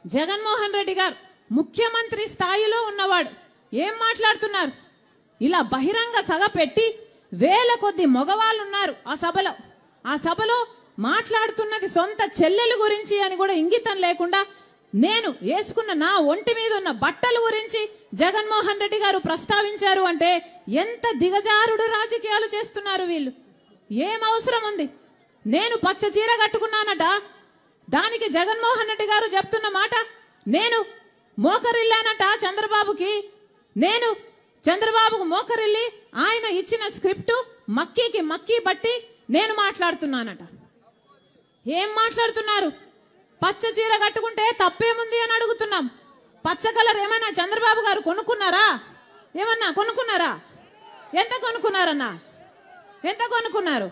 జగన్మోహన్ రెడ్డి గారు ముఖ్యమంత్రి స్థాయిలో ఉన్నవాడు ఏం మాట్లాడుతున్నారు? ఇలా బహిరంగ సభ పెట్టి వేల కొద్ది మగవాళ్ళు ఉన్నారు ఆ సభలో మాట్లాడుతున్నది సొంత చెల్లెల గురించి అని కూడా ఇంగితం లేకుండా నేను వేసుకున్న నా ఒంటి మీద ఉన్న బట్టల గురించి జగన్మోహన్ రెడ్డి గారు ప్రస్తావించారు అంటే ఎంత దిగజారుడు రాజకీయాలు చేస్తున్నారు వీళ్ళు. ఏం అవసరం ఉంది? నేను పచ్చ చీర కట్టుకున్నానట, దానికి జగన్మోహన్ రెడ్డి గారు చెప్తున్న మాట నేను మోకరిల్లానట చంద్రబాబుకి, నేను చంద్రబాబుకు మోకరిల్లి ఆయన ఇచ్చిన స్క్రిప్ట్ మక్కీ బట్టి నేను మాట్లాడుతున్నానట. ఏం మాట్లాడుతున్నారు? పచ్చ చీర కట్టుకుంటే తప్పేముంది అని అడుగుతున్నాం. పచ్చ కలర్ ఏమైనా చంద్రబాబు గారు కొనుక్కున్నారా? ఏమన్నా కొనుక్కున్నారా? ఎంత కొనుక్కున్నారన్నా? ఎంత కొనుక్కున్నారు?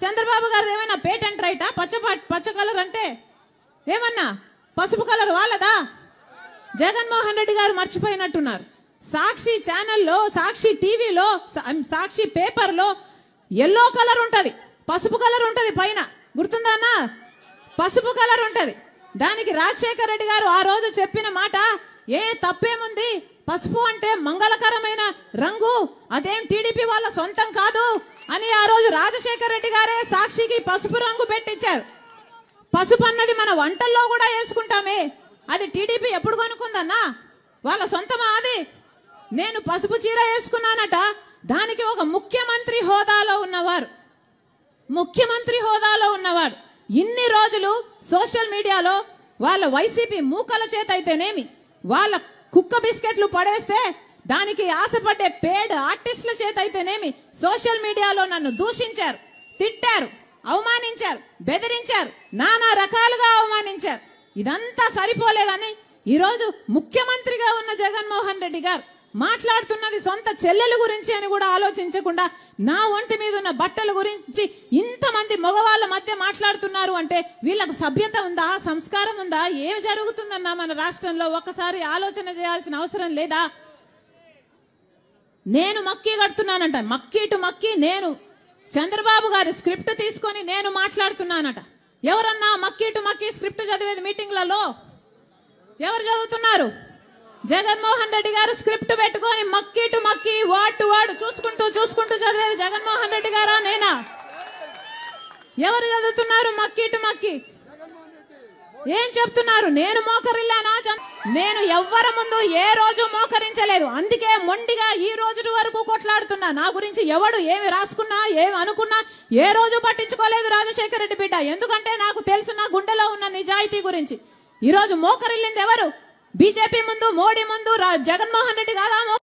చంద్రబాబు గారు ఏమైనా పేటెంట్ రైటా? పచ్చ కలర్ అంటే ఏమన్నా పసుపు కలర్ వాళ్ళదా? జగన్మోహన్ రెడ్డి గారు మర్చిపోయినట్టున్నారు. సాక్షి ఛానల్లో, సాక్షి టీవీలో, సాక్షి పేపర్లో ఎల్లో కలర్ ఉంటది, పసుపు కలర్ ఉంటది, పైన గుర్తుందా అన్న? పసుపు కలర్ ఉంటది. దానికి రాజశేఖర రెడ్డి గారు ఆ రోజు చెప్పిన మాట ఏ తప్పేముంది, పసుపు అంటే మంగళకరమైన రంగు, అదేం టీడీపీ వాళ్ళ సొంతం కాదు అని ఆ రోజు రాజశేఖర రెడ్డి గారే సాక్షికి పసుపు రంగు పెట్టించారు. పసుపు అన్నది మన వంటల్లో కూడా వేసుకుంటామే, అది టీడీపీ ఎప్పుడు కొనుక్కుందన్నా? వాళ్ళ సొంతమా అది? నేను పసుపు చీర వేసుకున్నానట, దానికి ఒక ముఖ్యమంత్రి హోదాలో ఉన్నవాడు ఇన్ని రోజులు సోషల్ మీడియాలో వాళ్ళ వైసీపీ మూకల చేత అయితేనేమి, వాళ్ళ కుక్క బిస్కెట్లు పడేస్తే దానికి ఆశపడ్డే పేడ్ ఆర్టిస్టుల చేత అయితేనేమి సోషల్ మీడియాలో నన్ను దూషించారు, తిట్టారు, అవమానించారు, బెదిరించారు, నానా రకాలుగా అవమానించారు. ఇదంతా సరిపోలేదని ఈరోజు ముఖ్యమంత్రిగా ఉన్న జగన్మోహన్ రెడ్డి గారు మాట్లాడుతున్నది సొంత చెల్లెల గురించి అని కూడా ఆలోచించకుండా నా ఒంటి మీద ఉన్న బట్టల గురించి ఇంతమంది మగవాళ్ళ మధ్య మాట్లాడుతున్నారు అంటే వీళ్ళకు సభ్యత ఉందా? సంస్కారం ఉందా? ఏమి జరుగుతుందన్నా మన రాష్ట్రంలో? ఒక్కసారి ఆలోచన చేయాల్సిన అవసరం లేదా? నేను మక్కీ కడుతున్నానంట, మక్కీ నేను చంద్రబాబు గారి స్క్రిప్ట్ తీసుకొని నేను మాట్లాడుతున్నానట. ఎవరన్నా మక్కీ స్క్రిప్ట్ చదివేది మీటింగ్లలో? ఎవరు చదువుతున్నారు? జగన్మోహన్ రెడ్డి గారు స్క్రిప్ట్ పెట్టుకొని మక్కీ వర్డ్ టు వర్డ్ చూసుకుంటూ చదివేది జగన్మోహన్ రెడ్డి గారా నేనా? ఎవరు చదువుతున్నారు మక్కీ? ఏం చెప్తున్నారు? నేను మోకరిల్లానా? నేను ఎవ్వరి ముందు ఏ రోజు మోకరించలేదు, అందుకే మొండిగా ఈ రోజు వరకు కొట్లాడుతున్నా. నా గురించి ఎవడు ఏమి రాసుకున్నా, ఏమి అనుకున్నా ఏ రోజు పట్టించుకోలేదు రాజశేఖర రెడ్డి బిడ్డ. ఎందుకంటే నాకు తెలుసు నా గుండెలో ఉన్న నిజాయితీ గురించి. ఈ రోజు మోకరిల్లింది ఎవరు? బీజేపీ ముందు, మోడీ ముందు జగన్మోహన్ రెడ్డి కాదా?